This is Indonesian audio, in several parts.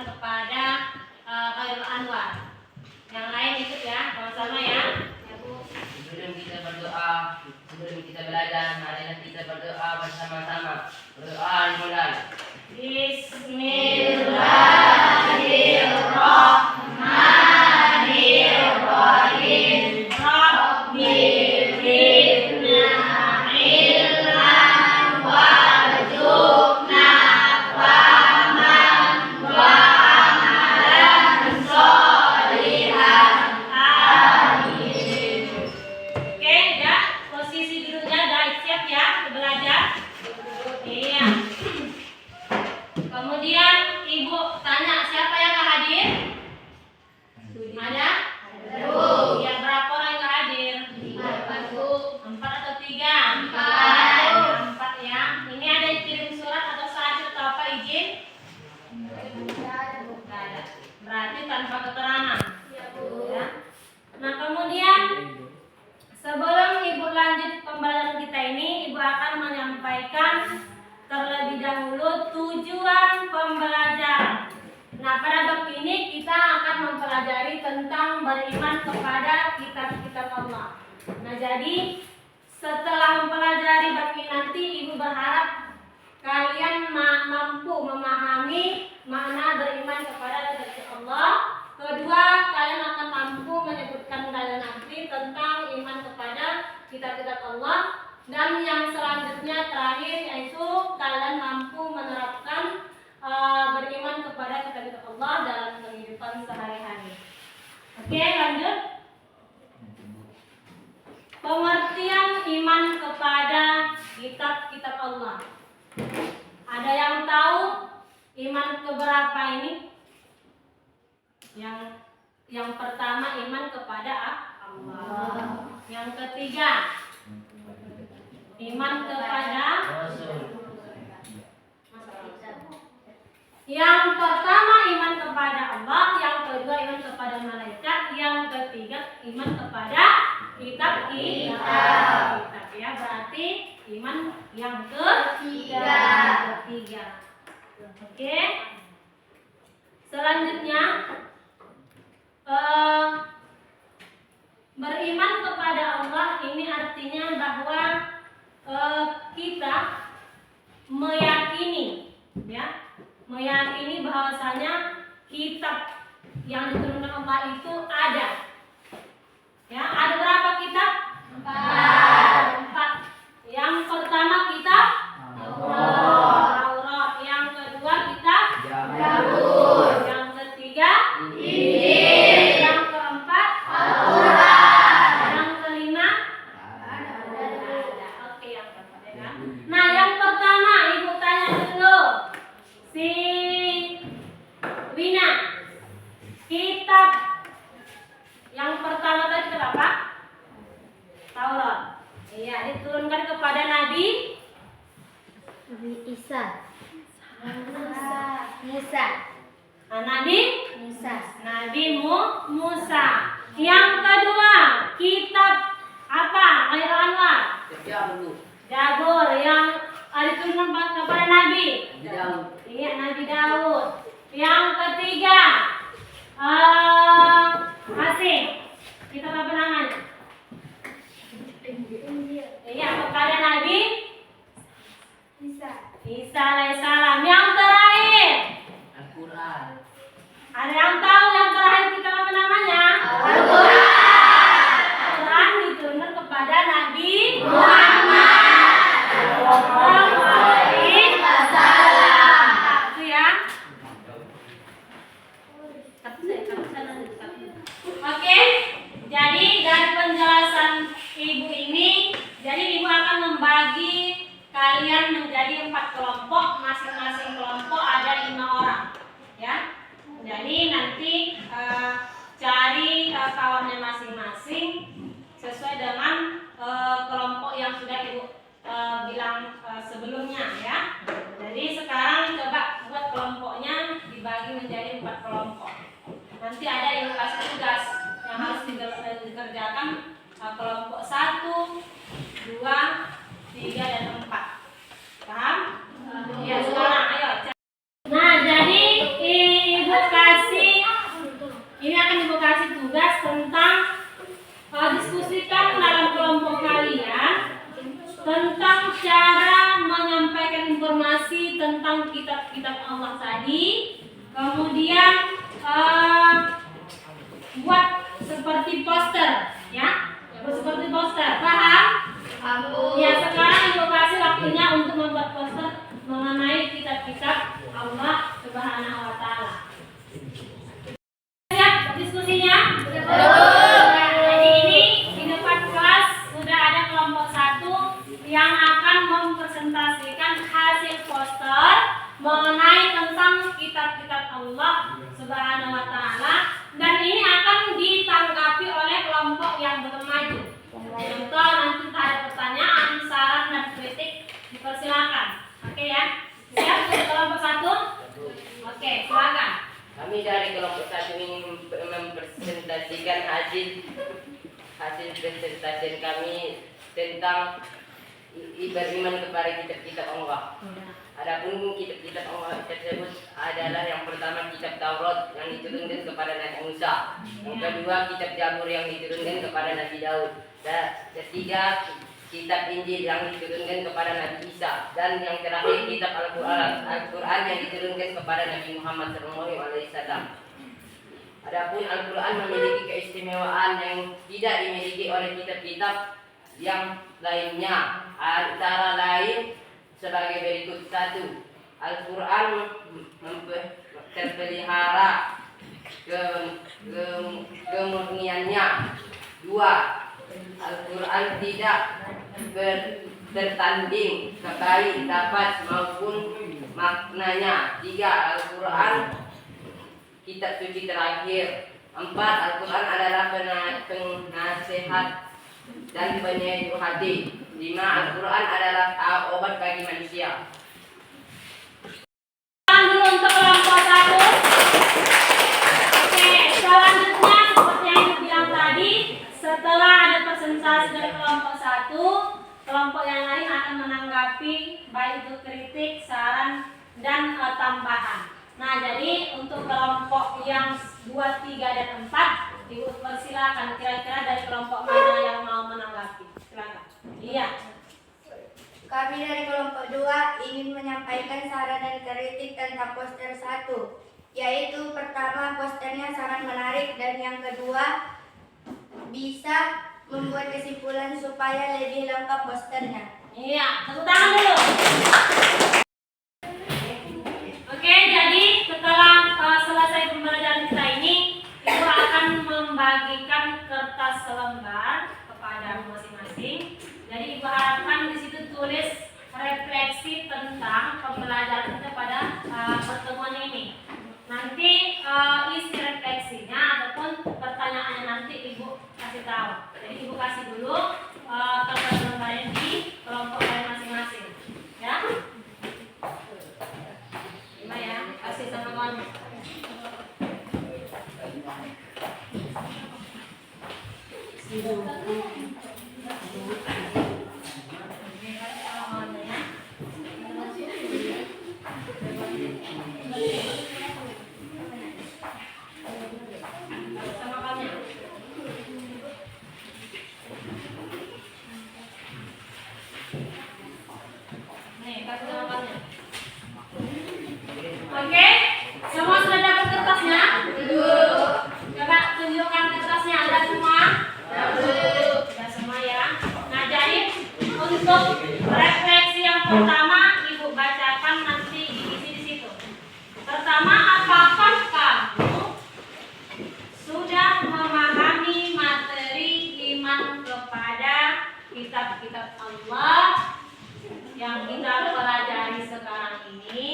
kepada Khairul Anwar. Yang lain ikut ya, sama-sama ya. Ya Bu. Sebelum kita berdoa, sebelum kita belajar, marilah kita berdoa bersama-sama. Berdoa dimulai. Bismillahirrahmanirrahim. Rabbi zidna ilman warzuqna fahman wa amalan sholihan. Amin. Oke, ya. Posisi duduknya guys, siap ya belajar? Iya. Kemudian Ibu tanya siapa yang nggak hadir? Ada? Ya, berapa orang yang nggak hadir? 4 atau 3? 4 ya. Ini ada yang kirim surat atau saja atau apa izin? Nggak ada. Berarti tanpa keterangan. Ya. Nah kemudian sebelum Ibu lanjut pembelajaran kita ini, Ibu akan menyampaikan terlebih dahulu tujuan pembelajaran. Nah pada bab ini kita akan mempelajari tentang beriman kepada kitab-kitab Allah. Nah jadi setelah mempelajari bab ini nanti Ibu berharap kalian mampu memahami makna beriman kepada kitab Allah. Kedua, kalian akan mampu menyebutkan dalil nanti tentang iman kepada kitab-kitab Allah. Dan yang selanjutnya terakhir yaitu kalian mampu menerapkan beriman kepada kitab-kitab Allah dalam kehidupan sehari-hari. Oke, lanjut. Pengertian iman kepada kitab-kitab Allah. Ada yang tahu iman keberapa ini? Yang pertama iman kepada Allah. Yang ketiga iman kepada yang pertama iman kepada Allah, yang kedua iman kepada malaikat, yang ketiga iman kepada kitab ya, berarti iman yang ketiga. Oke. Selanjutnya beriman kepada Allah ini artinya bahwa kita meyakini bahwasanya kitab yang diturunkan Allah itu ada. Ya, ada berapa kitab? 4. Yang pertama kitab Taurat, yang kedua kitab Zabur, yang ketiga Injil, yang keempat Al-Quran, yang kelima ada. Oke, yang keempat ya kan? Nah, yang pertama Ibu tanya dulu si Wina, kitab yang pertama tadi kitab apa? Taurat. Iya, diturunkan kepada Nabi Isa. Musa. Nah, Nabi Musa. Yang kedua, kitab apa? Khairul Anwar. Zabur yang diturunkan kepada Nabi Daud. Iya, Nabi Daud. Yang ketiga, masih kitab apa namanya? Iya, kepada Nabi Isa alaihissalam. Yang terakhir Al-Quran. ada yang tahu yang terakhir kitab apa namanya? Al-Quran. Al-Quran diturunkan kepada Nabi Muhammad. Itu ya. Oke, jadi dari penjelasan Ibu ini, jadi Ibu akan membagi kalian menjadi 4 kelompok, masing-masing kelompok ada 5 orang, ya. Jadi nanti cari kawannya masing-masing sesuai dengan kelompok yang sudah Ibu bilang sebelumnya, ya. Jadi sekarang coba buat kelompoknya dibagi menjadi 4 kelompok. Nanti ada Ibu kasih tugas yang harus dikerjakan kelompok 1, 2, 3 dan 4. Paham? Ya, sekarang ayo. Nah, jadi Ibu diskusikan dalam kelompok kalian tentang cara menyampaikan informasi tentang kitab-kitab Allah tadi. Kemudian buat seperti poster, ya, buat seperti poster. Paham? Ya, sekarang Ibu kasih waktunya untuk membuat poster mengenai kitab-kitab Allah Subhanahu wa Ta'ala. Siap diskusinya? Jadi ini di depan kelas sudah ada kelompok 1 yang akan mempresentasikan hasil poster mengenai tentang kitab-kitab Allah Subhanahu wa Ta'ala, dan ini akan ditanggapi oleh kelompok yang belum maju. Contoh, nanti ada pertanyaan, saran, dan kritik, dipersilakan. Oke ya? Siap untuk kelompok 1? Oke, silakan. Kami dari kelompok 1 ingin mempresentasikan hasil presentasi kami tentang beriman kepada kitab-kitab Allah. Adapun kitab-kitab Allah tersebut adalah yang pertama kitab Taurat yang diturunkan kepada Nabi Musa, yang kedua kitab Zabur yang diturunkan kepada Nabi Daud, dan ketiga kitab Injil yang diturunkan kepada Nabi Isa, dan yang terakhir kitab Al-Quran yang diturunkan kepada Nabi Muhammad SAW. Adapun Al-Quran memiliki keistimewaan yang tidak dimiliki oleh kitab-kitab yang lainnya, antara lain sebagai berikut: 1. Al-Quran terpelihara kemurniannya. 2. Al-Quran tidak bertanding baik dapat maupun maknanya. 3. Al-Quran kitab suci terakhir. 4. Al-Quran adalah penasehat dan penyejuk hati. 5. Al-Quran adalah obat bagi manusia. Dulu untuk kelompok 1. Oke, selanjutnya seperti yang dibilang tadi, setelah ada presentasi dari kelompok 1, kelompok yang lain akan menanggapi baik itu kritik, saran, dan tambahan. Nah, jadi untuk kelompok yang 2, 3, dan 4, Ibu persilakan kira-kira dari kelompok mana yang mau menanggapi. Silakan. Iya. Kami dari kelompok 2 ingin menyampaikan saran dan kritik tentang poster 1, yaitu pertama, posternya sangat menarik, dan yang kedua, bisa membuat kesimpulan supaya lebih lengkap posternya. Iya, tepuk tangan dulu. Oke, jadi setelah selesai pembelajaran kita ini, Ibu akan membagikan kertas selembar kepada masing-masing. Jadi Ibu harapkan di situ tulis refleksi tentang pembelajaran kita pada pertemuan ini. Nanti isi refleksinya ataupun pertanyaannya nanti Ibu kasih tahu. Jadi Ibu kasih dulu kertas selembarnya di kelompok kalian masing-masing, ya. Coba ya, kasih sama kawan. Oke, semua sudah dapat kertasnya? Coba tunjukkan kertasnya, ada semua? Sudah semua ya. Nah, jadi untuk refleksi yang pertama Ibu bacakan, nanti diisi di situ. Pertama, apakah kamu sudah memahami materi iman kepada kitab-kitab Allah yang kita pelajari sekarang ini?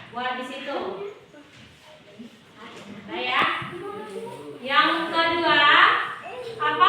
Buat di situ. Nah ya. Yang kedua, apa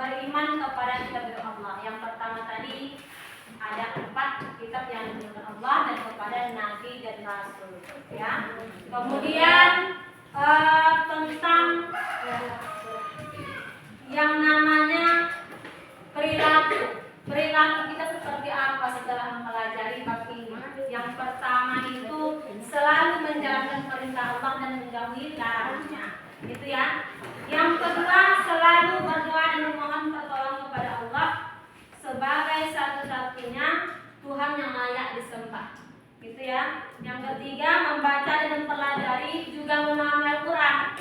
beriman kepada kitab Allah. Yang pertama tadi ada 4 kitab yang diturunkan Allah dan kepada nabi dan rasul, ya. Kemudian tentang yang namanya perilaku kita seperti apa setelah mempelajari bab ini. Yang pertama itu selalu menjalankan perintah Allah dan menjauhi larangannya, gitu ya. Yang kedua selalu berdoa dan memohon pertolongan kepada Allah sebagai satu-satunya Tuhan yang layak disembah, gitu ya. Yang ketiga membaca dan mempelajari juga memahami Al-Quran.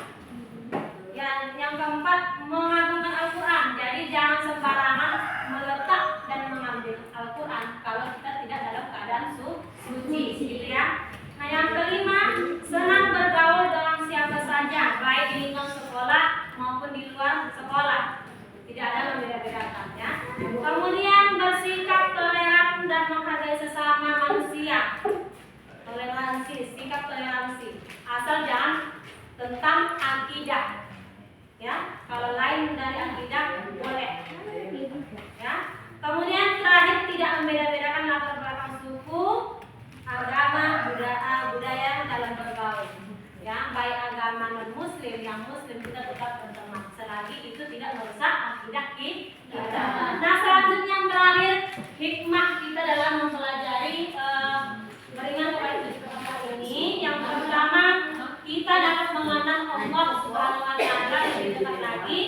Yang keempat mengagungkan Al-Quran. Jadi jangan sembarangan meletak dan mengambil Al-Quran kalau kita tidak dalam keadaan suci, gitu ya. Nah, yang kelima senang bergaul dengan siapa saja, baik di lingkungan sekolah maupun di luar sekolah. Tidak ada membeda-bedakan, ya. Kemudian bersikap toleran dan menghargai sesama manusia. Toleransi, sikap toleransi. Asal jangan tentang akidah, ya. Kalau lain dari akidah boleh, ya. Kemudian terakhir tidak membeda-bedakan latar belakang suku, agama, budaya dalam bergaul, ya. Baik agama non muslim, yang muslim kita tetap berteman selagi itu tidak merusak akidah kita. Nah, selanjutnya yang terakhir hikmah kita dalam mempelajari beriman kepada Allah ini. Yang pertama kita dapat mengenal Allah Subhanahu wa taala lebih dekat lagi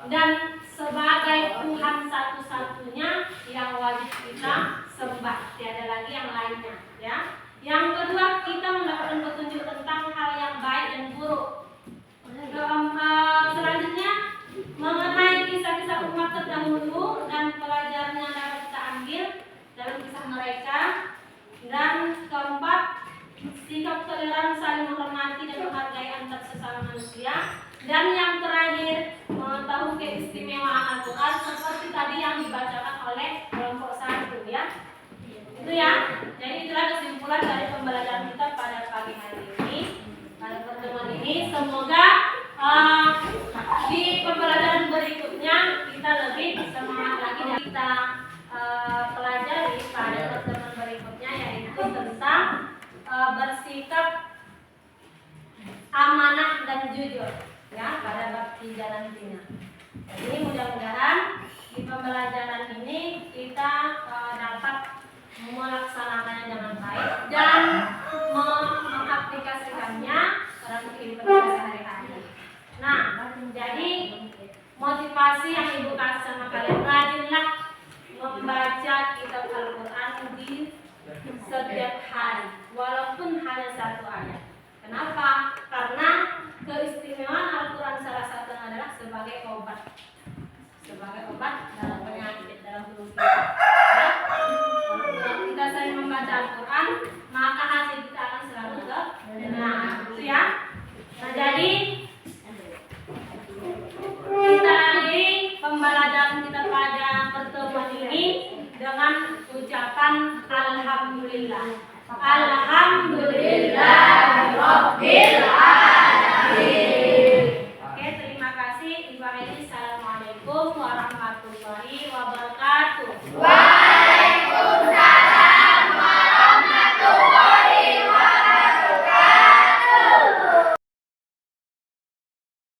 dan sebagai Tuhan satu-satunya yang wajib kita sembah, tiada lagi yang lainnya, ya. Yang kedua kita mendapatkan petunjuk tentang hal yang baik dan buruk. Selanjutnya mengenai kisah-kisah umat terdahulu dan pelajaran yang dapat kita ambil dalam kisah mereka. Dan keempat, sikap toleran, saling menghormati dan menghargai antar sesama manusia. Dan yang terakhir, mengetahui keistimewaan Al-Quran seperti tadi yang dibacakan oleh kelompok 1, ya. Itu ya. Jadi itulah kesimpulan dari pembelajaran kita pada pagi hari ini, pada pertemuan ini. Semoga di pembelajaran berikutnya kita lebih semangat lagi dan kita pelajari pada pertemuan berikutnya, yaitu tentang bersikap amanah dan jujur, ya, pada bab 3 nantinya. Jadi mudah-mudahan di pembelajaran ini kita dapat melaksanakannya dengan baik dan mengaplikasikannya dalam kehidupan kita sehari-hari. Nah, jadi motivasi yang Ibu kasih sama kalian, rajinlah membaca kitab Al-Quran di setiap hari, walaupun hanya 1 ayat. Kenapa? Karena keistimewaan Al-Quran salah satunya adalah sebagai obat dalam penyakit, dalam tubuh kita. Ya? Kalau kita sering membaca Al-Quran, maka hati kita akan selalu tenang, gitu ya. Nah, jadi kita akhiri pembelajaran kita pada pertemuan ini dengan ucapan Alhamdulillah. Alhamdulillahirabbil alamin. Oke, terima kasih. Ibu Assalamualaikum warahmatullahi wabarakatuh.